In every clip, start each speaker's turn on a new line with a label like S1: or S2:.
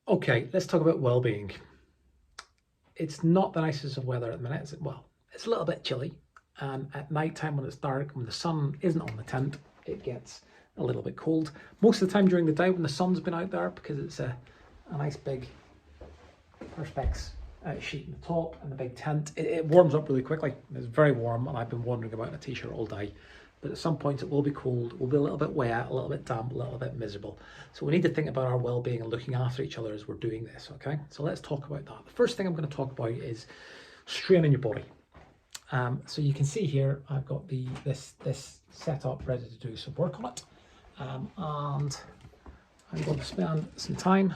S1: Okay, let's talk about well-being. It's not the nicest of weather at the minute. It's a little bit chilly, and at night time when it's dark, when the sun isn't on the tent, it gets a little bit cold. Most of the time during the day when the sun's been out there, because it's a nice big perspex sheet in the top and the big tent, it warms up really quickly. It's very warm, and I've been wandering about in a t-shirt all day. But at some point it will be cold, it will be a little bit wet, a little bit damp, a little bit miserable. So we need to think about our well-being and looking after each other as we're doing this, okay? So let's talk about that. The first thing I'm going to talk about is strain in your body. So you can see here, I've got this set up ready to do some work on it. And I'm going to spend some time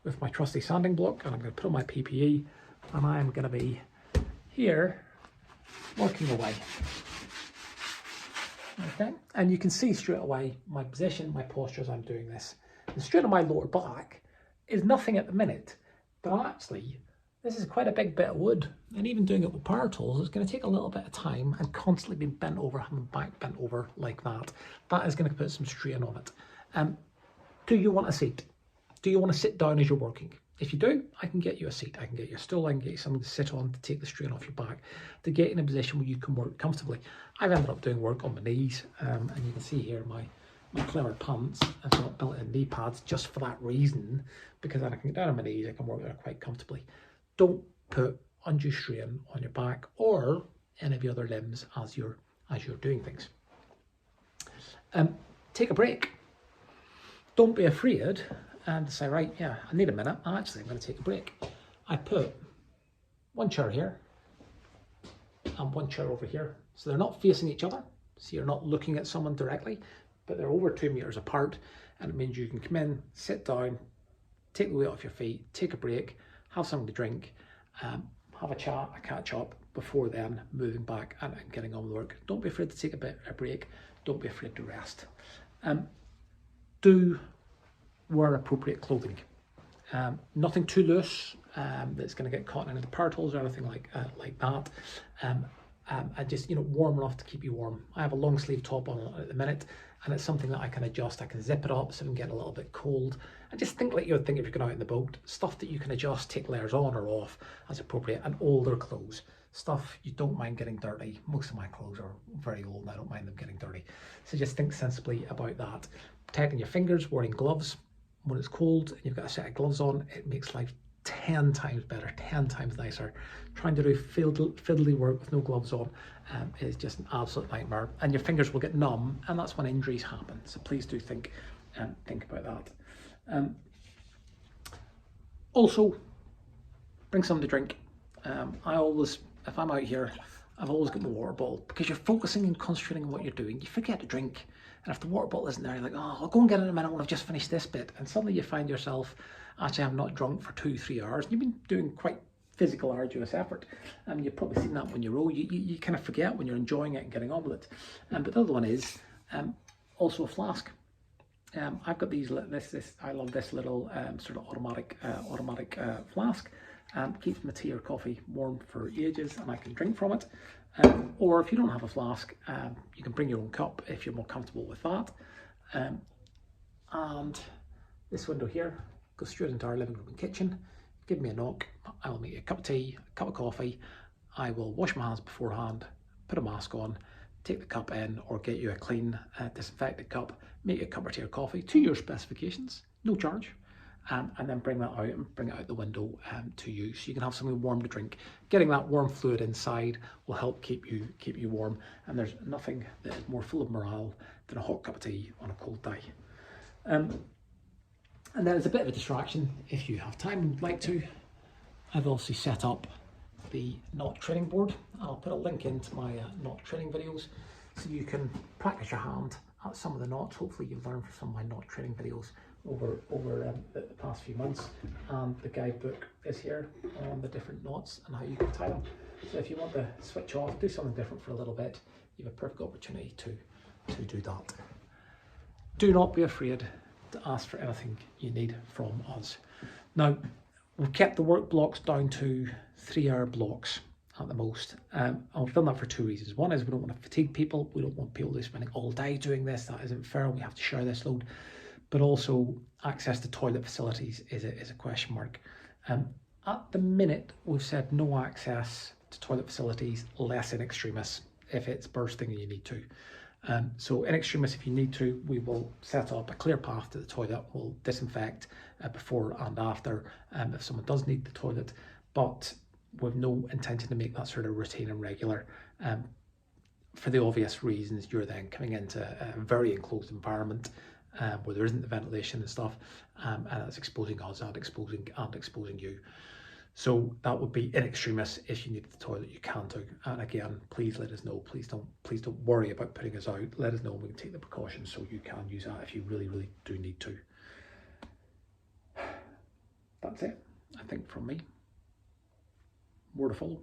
S1: with my trusty sanding block, and I'm going to put on my PPE, and I'm going to be here working away. Okay, and you can see straight away my position, my posture as I'm doing this. The strain on my lower back is nothing at the minute, but actually this is quite a big bit of wood, and even doing it with power tools, it's going to take a little bit of time and constantly being bent over, having my back bent over like that. That is going to put some strain on it. Do you want a seat? Do you want to sit down as you're working? If you do, I can get you a seat, I can get you a stool, I can get you something to sit on to take the strain off your back, to get in a position where you can work comfortably. I've ended up doing work on my knees, and you can see here my clever pants have got built-in knee pads just for that reason, because then I can get down on my knees, I can work there quite comfortably. Don't put undue strain on your back or any of your other limbs as you're doing things. Take a break. Don't be afraid and say, right, yeah, I need a minute. Actually, I'm going to take a break. I put one chair here and one chair over here. So they're not facing each other. So you're not looking at someone directly, but they're over 2 meters apart. And it means you can come in, sit down, take the weight off your feet, take a break, have something to drink, have a chat, a catch up before then moving back and getting on with work. Don't be afraid to take a break. Don't be afraid to rest. Do wear appropriate clothing. Nothing too loose that's going to get caught into the power tools or anything like that. And just, warm enough to keep you warm. I have a long sleeve top on at the minute, and it's something that I can adjust. I can zip it up so it can get a little bit cold. And just think like you would think if you're going out in the boat. Stuff that you can adjust, take layers on or off as appropriate. And older clothes, stuff you don't mind getting dirty. Most of my clothes are very old and I don't mind them getting dirty. So just think sensibly about that. Protecting your fingers, wearing gloves. When it's cold and you've got a set of gloves on, it makes life 10 times better, 10 times nicer. Trying to do fiddly work with no gloves on is just an absolute nightmare, and your fingers will get numb, and that's when injuries happen. So please do think about that. Also, bring something to drink. I always, if I'm out here, I've always got my water bottle, because you're focusing and concentrating on what you're doing. You forget to drink. And if the water bottle isn't there, you're like, oh, I'll go and get it in a minute when I've just finished this bit. And suddenly you find yourself, actually, I'm not drunk for 2-3 hours. And you've been doing quite physical, arduous effort. And you've probably seen that when you row. You kind of forget when you're enjoying it and getting on with it. But the other one is also a flask. I've got I love this little sort of automatic flask. Keeps my tea or coffee warm for ages, and I can drink from it. Or if you don't have a flask, you can bring your own cup if you're more comfortable with that. And this window here goes straight into our living room and kitchen. Give me a knock, I'll make you a cup of tea, a cup of coffee. I will wash my hands beforehand, put a mask on, take the cup in, or get you a clean disinfected cup, make you a cup of tea or coffee to your specifications, no charge. And then bring that out and bring it out the window to you, so you can have something warm to drink. Getting that warm fluid inside will help keep you warm, and there's nothing that is more full of morale than a hot cup of tea on a cold day. And then as a bit of a distraction, if you have time and would like to, I've also set up the knot training board. I'll put a link into my knot training videos so you can practice your hand at some of the knots. Hopefully you've learned from some of my knot training videos over the past few months, and the guidebook is here on the different knots and how you can tie them. So if you want to switch off, do something different for a little bit, you have a perfect opportunity to do that. Do not be afraid to ask for anything you need from us. Now, we've kept the work blocks down to 3-hour blocks at the most. I've done that for 2 reasons. One is we don't want to fatigue people. We don't want people to be spending all day doing this. That isn't fair. We have to share this load. but also access to toilet facilities is a question mark. At the minute, we've said no access to toilet facilities, less in extremis, if it's bursting and you need to. So in extremis, if you need to, we will set up a clear path to the toilet. We'll disinfect before and after if someone does need the toilet, but with no intention to make that sort of routine and regular. For the obvious reasons, you're then coming into a very enclosed environment where there isn't the ventilation and stuff, and it's exposing us and exposing you. So that would be in extremis. If you need the toilet, you can do. And again, please let us know. Please don't worry about putting us out. Let us know, and we can take the precautions so you can use that if you really, really do need to. That's it, I think, from me. More to follow.